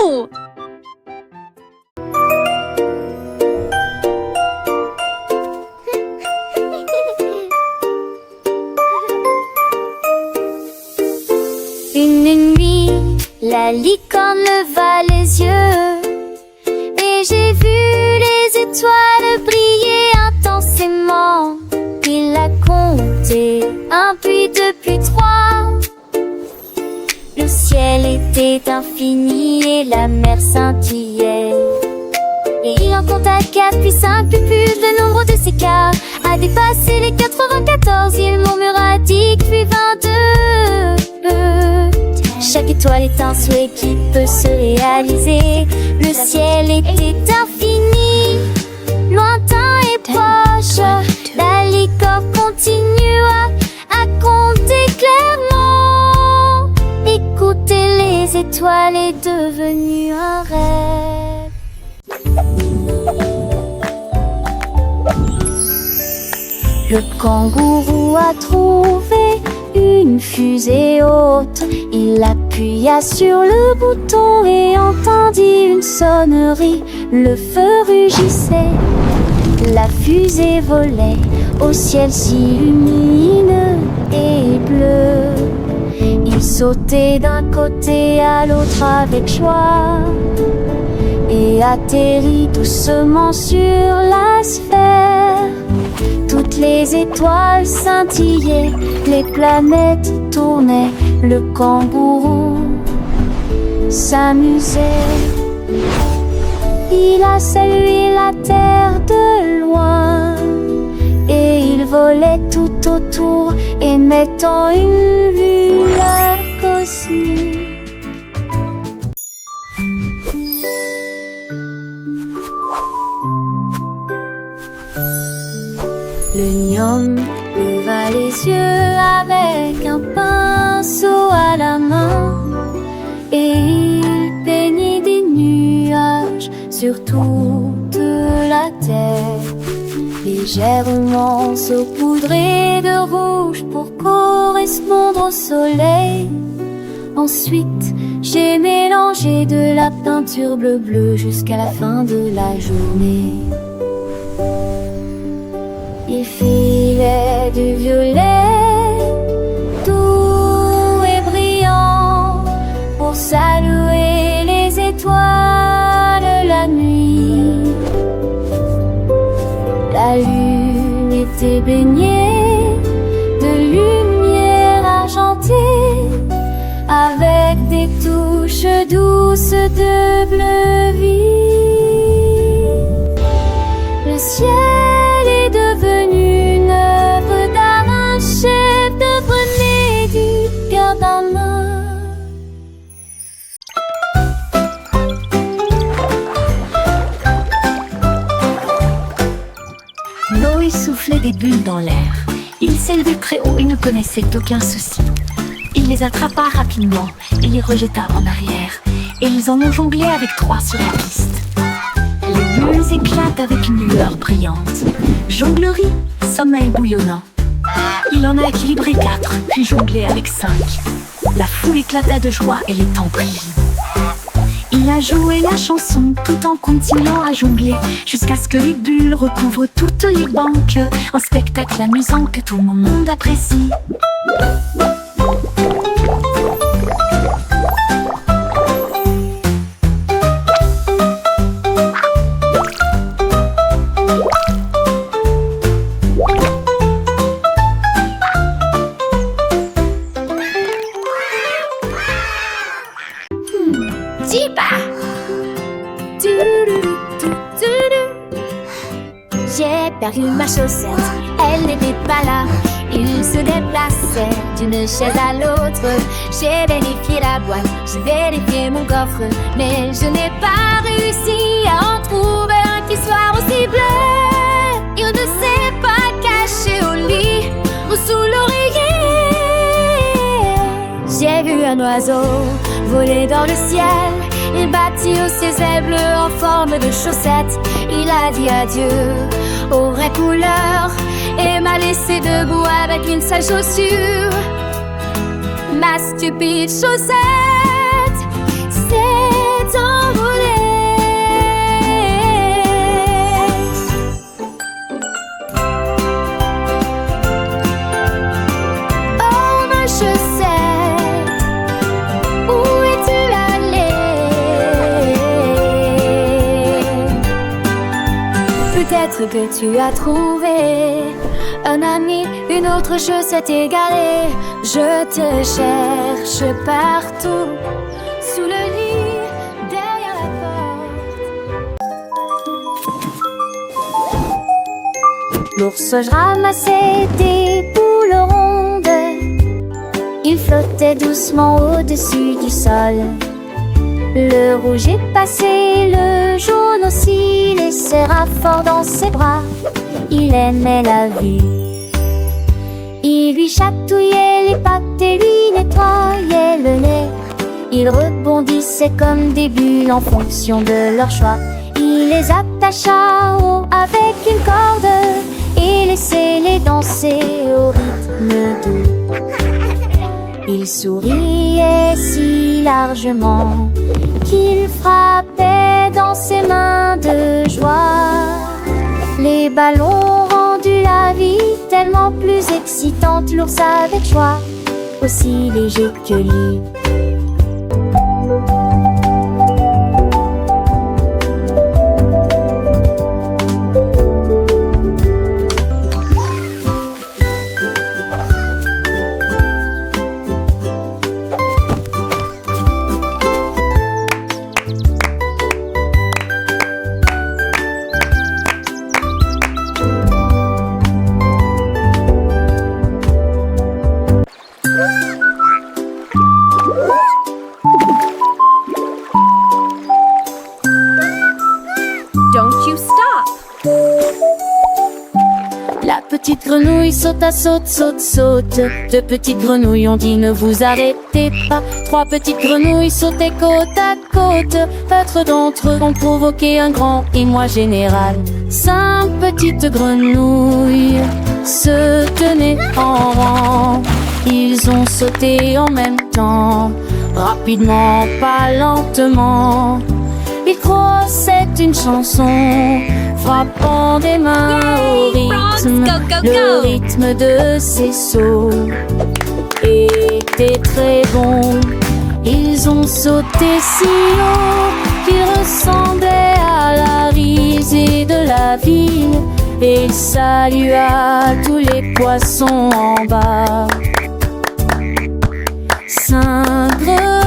Wouhou! Une nuit, la licorne leva les yeux et j'ai vu les étoiles briller intensément. Il a compté 1 puis 2 puis 3. Le ciel était infini et la mer scintillait. Et il en compta 4 puis 5 puis plus. Le nombre de ces cas a dépassé les 94. Il murmura 10 puis 22. Chaque étoile est un souhait qui peut se réaliser. Le ciel était infini, lointain et proche. La licorne continua à compter clairement. Écouter les étoiles est devenu un rêve. Le kangourou a trouvé une fusée haute. Il appuya sur le bouton et entendit une sonnerie. Le feu rugissait, la fusée volait au ciel si lumineux et bleu. Il sautait d'un côté à l'autre avec joie et atterrit doucement sur la sphère. Toutes les étoiles scintillaient, les planètes tournaient, le kangourou s'amusait. Il a salué la terre de loin et il volait tout autour, émettant une lueur cosmique. Le gnome leva les yeux avec un pinceau à la main et il peignit des nuages sur toute la terre, légèrement saupoudrés de rouge pour correspondre au soleil. Ensuite, j'ai mélangé de la peinture bleu-bleu jusqu'à la fin de la journée. Il filait du violet doux et brillant pour saluer les étoiles la nuit. La lune était baignée de lumière argentée avec des touches douces de bleu vif. Le ciel est devenu une œuvre d'art, un chef-d'œuvre né du cœur d'un homme. Noé soufflait des bulles dans l'air. Il s'élevait très haut et ne connaissait aucun souci. Il les attrapa rapidement et les rejeta en arrière. Et ils en ont jonglé avec 3 sur la piste. Les bulles éclatent avec une lueur brillante. Jonglerie, sommeil bouillonnant. Il en a équilibré 4, puis jonglé avec 5. La foule éclata de joie et les temps brillent. Il a joué la chanson tout en continuant à jongler jusqu'à ce que les bulles recouvrent toutes les banques. Un spectacle amusant que tout le monde apprécie. J'ai perdu ma chaussette, elle n'était pas là. Il se déplaçait d'une chaise à l'autre. J'ai vérifié la boîte, j'ai vérifié mon coffre, mais je n'ai pas réussi à en trouver un qui soit aussi bleu. Il ne s'est pas caché au lit ou sous l'oreiller. J'ai vu un oiseau voler dans le ciel. Il battit haut ses ailes bleues en forme de chaussettes. Il a dit adieu aux vraies couleurs et m'a laissé debout avec une seule chaussure. Ma stupide chaussette, c'est en Peut-être que tu as trouvé un ami, une autre chaussette égalée. Je te cherche partout, sous le lit, derrière la porte. L'ours ramassait des boules rondes. Il flottait doucement au-dessus du sol. Le rouge est passé, le jaune aussi les serra fort dans ses bras. Il aimait la vie. Il lui chatouillait les pattes et lui nettoyait le nez. Ils rebondissaient comme des bulles en fonction de leur choix. Il les attacha haut avec une corde et laissait-les danser au rythme doux. Il souriait si largement qu'il frappait dans ses mains de joie. Les ballons ont rendu la vie tellement plus excitante. L'ours avec joie, aussi léger que lui. Don't you stop! La petite grenouille sauta, saute, saute, saute. Deux petites grenouilles ont dit ne vous arrêtez pas. Trois petites grenouilles sautaient côte à côte. Quatre d'entre eux ont provoqué un grand émoi général. Cinq petites grenouilles se tenaient en rang. Ils ont sauté en même temps, rapidement, pas lentement. Ils crossaient une chanson, frappant des mains au rythme. Le rythme de ces sauts était très bon. Ils ont sauté si haut qu'ils ressemblaient à la risée de la ville. Et il salua tous les poissons en bas. Cinq